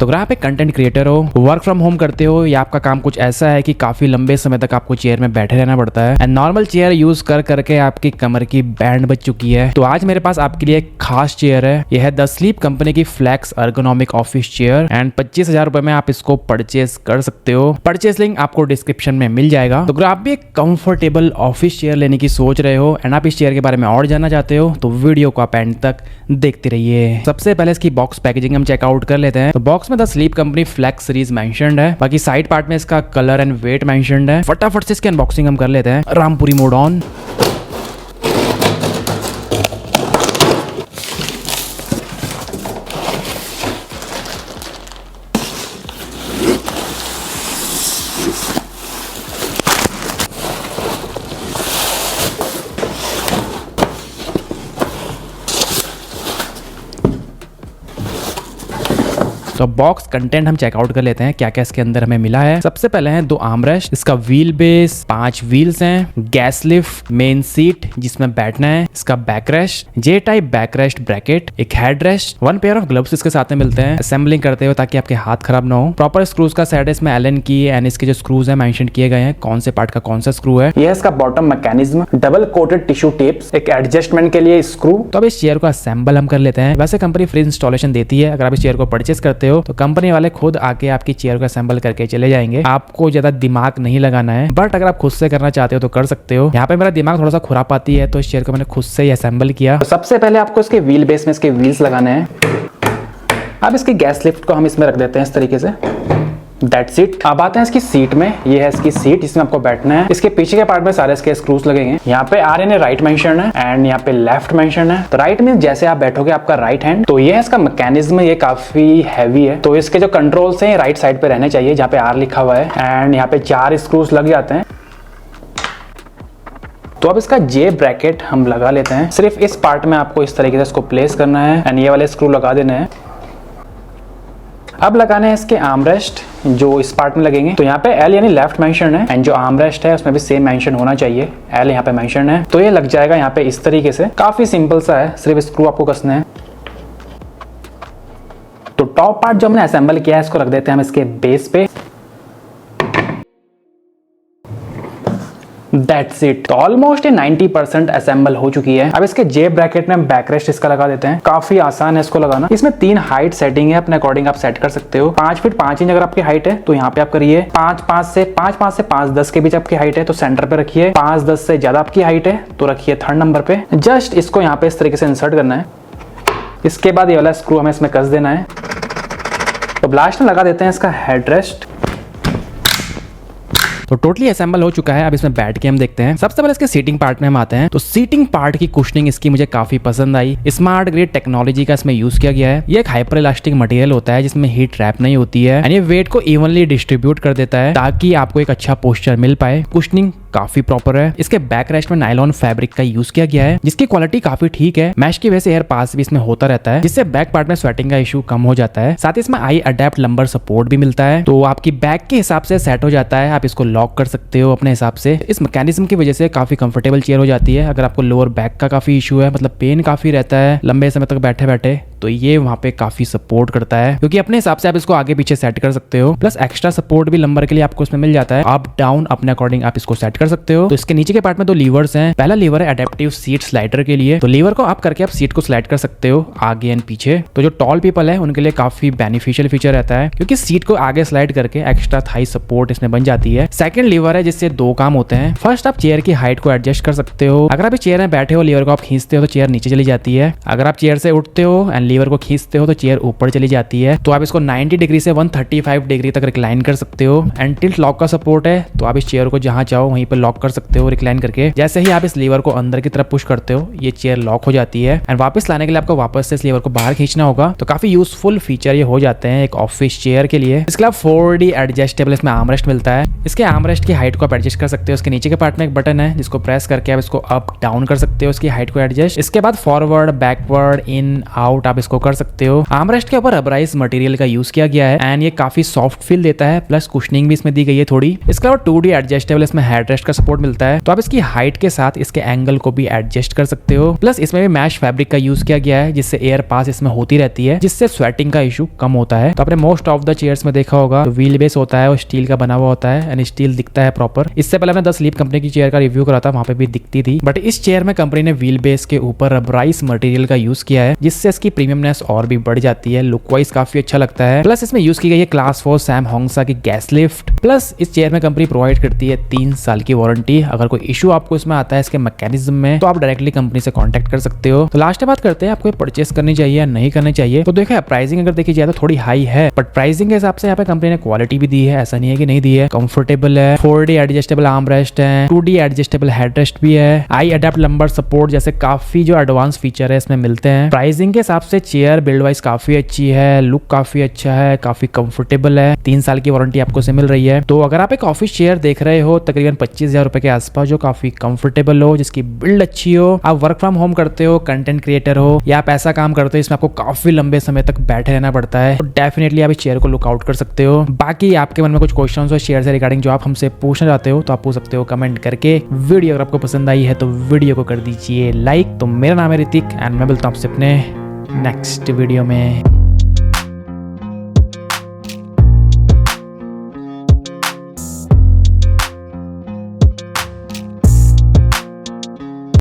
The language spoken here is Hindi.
तो अगर आप एक कंटेंट क्रिएटर हो, वर्क फ्रॉम होम करते हो या आपका काम कुछ ऐसा है कि काफी लंबे समय तक आपको चेयर में बैठे रहना पड़ता है एंड नॉर्मल चेयर यूज कर करके आपकी कमर की बैंड बच चुकी है, तो आज मेरे पास आपके लिए एक खास चेयर है। यह है द स्लीप कंपनी की flex ergonomic office chair and 25,000 रुपए में आप इसको परचेज कर सकते हो। परचेज लिंक आपको डिस्क्रिप्शन में मिल जाएगा। तो अगर आप भी एक कंफर्टेबल ऑफिस चेयर लेने की सोच रहे हो एंड आप इस चेयर के बारे में और जानना चाहते हो तो वीडियो को आप एंड तक देखते रहिए। सबसे पहले इसकी बॉक्स पैकेजिंग हम चेकआउट कर लेते हैं। तो बॉक्स में the Sleep Company flex series mentioned है, बाकी साइड पार्ट में इसका कलर एंड वेट मेंशन्ड है। फटाफट से इसकी अनबॉक्सिंग हम कर लेते हैं। रामपुरी मोड ऑन। तो बॉक्स कंटेंट हम चेकआउट कर लेते हैं क्या क्या इसके अंदर हमें मिला है। सबसे पहले हैं 2 आर्मरेस्ट, इसका व्हील बेस, 5 व्हील्स हैं, गैस लिफ्ट, मेन सीट जिसमें बैठना है, इसका बैकरेस्ट, जे टाइप बैकरेस्ट ब्रैकेट, एक हेडरेस्ट, 1 पेयर ऑफ ग्लव्स इसके साथ में मिलते हैं असेंबलिंग करते हुए ताकि आपके हाथ खराब ना हो। प्रॉपर स्क्रूज का सेट है इसमें एलन की एंड इसके जो स्क्रूज है मेंशन किए गए हैं कौन से पार्ट का कौन सा स्क्रू है। यह इसका bottom mechanism, double coated tissue tapes, एक एडजस्टमेंट के लिए स्क्रू। तो अब इस चेयर को असेंबल हम कर लेते हैं। वैसे कंपनी फ्री इंस्टॉलेशन देती है। अगर आप इस चेयर को परचेस करते हो तो कंपनी वाले खुद आके आपकी चेयर को असेंबल करके चले जाएंगे। आपको ज्यादा दिमाग नहीं लगाना है, बट अगर आप खुद से करना चाहते हो तो कर सकते हो। यहाँ पे मेरा दिमाग थोड़ा सा खुरापाती है तो इस चेयर को मैंने खुद से ही असेंबल किया। तो सबसे पहले आपको इसके व्हील बेस में इसके व्हील्स लगाने हैं। अब इसकी गैस लिफ्ट को हम इसमें रख देते हैं इस तरीके से। That's it। अब आते हैं इसकी सीट में। ये है इसकी सीट जिसमें आपको बैठना है। इसके पीछे के पार्ट में सारे इसके स्क्रूज लगेंगे। यहाँ पे RNA राइट मेंशन है एंड यहाँ पे लेफ्ट मेंशन है। तो राइट में जैसे आप बैठोगे आपका राइट हैंड, तो ये है इसका मैकेनिज्म, ये काफी हैवी है तो इसके जो कंट्रोल्स हैं राइट साइड पे रहने चाहिए जहाँ पे R लिखा हुआ है एंड यहाँ पे 4 स्क्रूज लग जाते हैं। तो अब इसका जे ब्रैकेट हम लगा लेते हैं। सिर्फ इस पार्ट में आपको इस तरीके से इसको प्लेस करना है एंड ये वाले स्क्रू लगा देने हैं। अब लगाने हैं इसके आर्मरेस्ट जो इस पार्ट में लगेंगे। तो यहाँ पे L यानी लेफ्ट मेंशन है एंड जो आर्मरेस्ट है उसमें भी सेम मेंशन होना चाहिए। L यहाँ पे मेंशन है तो ये लग जाएगा यहाँ पे इस तरीके से। काफी सिंपल सा है, सिर्फ स्क्रू आपको कसना है। तो टॉप पार्ट जो हमने असेंबल किया है इसको रख देते हैं हम इसके बेस पे। That's it। तो ऑलमोस्ट 90% असेंबल हो चुकी है। अब इसके जे ब्रैकेट में हम बैकरेस्ट इसका लगा देते हैं। काफी आसान है इसको लगाना। इसमें 3 हाइट सेटिंग है, अपने अकॉर्डिंग आप सेट कर सकते हो। 5 फीट 5 इंच अगर आपकी हाइट है तो यहाँ पे आप करिए 5 से 5.10 के बीच आपकी हाइट है तो सेंटर पे रखिए। 5.10 से ज्यादा आपकी हाइट है तो रखिए 3rd नंबर पे। जस्ट इसको यहाँ पे इस तरीके से इंसर्ट करना है। इसके बाद ये वाला स्क्रू हमें इसमें कस देना है। तो लास्ट में लगा देते हैं इसका हेडरेस्ट। तो टोटली असेंबल हो चुका है। अब इसमें बैठ के हम देखते हैं। सबसे पहले इसके सीटिंग पार्ट में हम आते हैं। तो सीटिंग पार्ट की कुशनिंग इसकी मुझे काफी पसंद आई। स्मार्ट ग्रिड टेक्नोलॉजी का इसमें यूज किया गया है। ये एक हाइपर इलास्टिक मटेरियल होता है जिसमें हीट ट्रैप नहीं होती है एंड ये वेट को इवनली डिस्ट्रीब्यूट कर देता है ताकि आपको एक अच्छा पोस्चर मिल पाए। कुशनिंग काफी प्रॉपर है। इसके बैक रेस्ट में नायलॉन फैब्रिक का यूज किया गया है जिसकी क्वालिटी काफी ठीक है। मैश की वजह से एयर पास भी इसमें होता रहता है जिससे बैक पार्ट में स्वेटिंग का इशू कम हो जाता है। साथ ही इसमें आई अडेप्ट लंबर सपोर्ट भी मिलता है तो आपकी बैक के हिसाब से सेट हो जाता है। आप इसको लॉक कर सकते हो अपने हिसाब से। इस मैकेनिज्म की वजह से काफी कंफर्टेबल चेयर हो जाती है। अगर आपको लोअर बैक का काफी इशू है, मतलब पेन काफी रहता है लंबे समय तक बैठे बैठे, तो ये वहां पे काफी सपोर्ट करता है क्योंकि अपने हिसाब से आप इसको आगे पीछे सेट कर सकते हो। प्लस एक्स्ट्रा सपोर्ट भी लंबर के लिए आपको इसमें मिल जाता है। अप डाउन अपने अकॉर्डिंग आप इसको सेट कर सकते हो। तो इसके नीचे के पार्ट में 2 लीवर्स हैं। पहला लीवर है एडेप्टिव सीट स्लाइडर के लिए। तो लीवर को आप करके आप सीट को स्लाइड कर सकते हो आगे एंड पीछे। तो जो टॉल पीपल है उनके लिए काफी बेनिफिशियल फीचर रहता है क्योंकि सीट को आगे स्लाइड करके एक्स्ट्रा थाई सपोर्ट इसमें बन जाती है। सेकंड लीवर है जिससे 2 काम होते हैं। फर्स्ट, आप चेयर की हाइट को एडजस्ट कर सकते हो। अगर आप इस चेयर में बैठे हो, लीवर को आप खींचते हो तो चेयर नीचे चली जाती है। अगर आप चेयर से उठते हो एंड लीवर को खींचते हो तो चेयर ऊपर चली जाती है। तो आप इसको 90 डिग्री से 135 डिग्री तक रिक्लाइन कर सकते हो एंड टिल्ट लॉक का सपोर्ट है तो आप इस चेयर को जहां चाहो वहीं पर लॉक कर सकते हो रिक्लाइन करके। जैसे ही आप इस लीवर को अंदर की तरफ पुश करते हो ये चेयर लॉक हो जाती है एंड वापस लाने के लिए आपको वापस से इस लीवर को बाहर खींचना होगा। तो काफी यूजफुल फीचर ये हो जाते हैं एक ऑफिस चेयर के लिए। इसके अलावा 4D एडजस्टेबल इसमें आर्मरेस्ट मिलता है। इसके आर्मरेस्ट की हाइट को आप एडजस्ट कर सकते हो। इसके नीचे के पार्ट में एक बटन है जिसको प्रेस करके आप इसको अप डाउन कर सकते हो, इसकी हाइट को एडजस्ट। इसके बाद फॉरवर्ड बैकवर्ड इन आउट आप आप इसको कर सकते हो। आर्मरेस्ट के ऊपर रबराइज मटेरियल का यूज किया गया है एंड ये काफी सॉफ्ट फील देता है, प्लस कुशनिंग भी इसमें दी गई है थोड़ी। इसके अलावा 2D एडजस्टेबल इसमें हेडरेस्ट का सपोर्ट मिलता है, तो आप इसकी हाइट के साथ इसके एंगल को भी एडजस्ट कर सकते हो। प्लस इसमें भी मैश फैब्रिक का यूज किया गया है, जिससे एयर पास इसमें होती रहती है, जिससे स्वेटिंग का इशू कम होता है। तो आपने मोस्ट ऑफ द चेयर्स में देखा होगा, तो व्हील बेस होता है वो स्टील का बना हुआ होता है एंड स्टील दिखता है प्रॉपर। इससे पहले मैंने द स्लीप कंपनी की चेयर का रिव्यू करा था, वहां पे भी दिखती थी, बट इस चेयर में कंपनी ने व्हील बेस के ऊपर रबराइज मटेरियल का यूज किया है, जिससे इसकी प्रीमियमनेस और भी बढ़ जाती है, लुक वाइज काफी अच्छा लगता है। प्लस इसमें यूज की गई है क्लास 4 सैम होंगसा की गैस लिफ्ट। प्लस इस चेयर में कंपनी प्रोवाइड करती है 3 साल की वारंटी। अगर कोई इशू आपको इसमें आता है इसके मैकेनिज्म में, तो आप डायरेक्टली कंपनी से कांटेक्ट कर सकते हो। तो लास्ट बात करते हैं आपको परचेस करनी चाहिए या नहीं करनी चाहिए। तो देखो प्राइसिंग अगर देखी जाए तो थोड़ी हाई है, बट प्राइसिंग के हिसाब से यहाँ पे कंपनी ने क्वालिटी भी दी है, ऐसा नहीं है कि नहीं दी है। कंफर्टेबल है, 4D एडजस्टेबल आर्म रेस्ट है, 2D एडजस्टेबल हेडरेस्ट भी है, आई अडेप्ट लंबर सपोर्ट जैसे काफी जो एडवांस फीचर है इसमें मिलते हैं। प्राइसिंग के हिसाब से चेयर बिल्ड वाइज काफी अच्छी है, लुक काफी अच्छा है, काफी कंफर्टेबल है, 3 साल की वारंटी आपको से मिल रही है। तो अगर आप एक ऑफिस चेयर देख रहे हो तकरीबन 25,000 रुपए के आसपास, जो काफी कंफर्टेबल हो, जिसकी बिल्ड अच्छी हो, आप वर्क फ्रॉम होम करते हो, कंटेंट क्रिएटर हो, या आप ऐसा काम करते हो इसमें आपको काफी लंबे समय तक बैठे रहना पड़ता है, तो डेफिनेटली आप इस चेयर को लुक आउट कर सकते हो। बाकी आपके मन में कुछ क्वेश्चंस हो शेयर से रिगार्डिंग जो आप हमसे पूछना चाहते हो, तो आप पूछ सकते हो कमेंट करके। वीडियो अगर आपको पसंद आई है तो वीडियो को कर दीजिए लाइक। तो मेरा नाम है ऋतिक एंड मैं मिलता हूं आपसे अपने नेक्स्ट वीडियो में।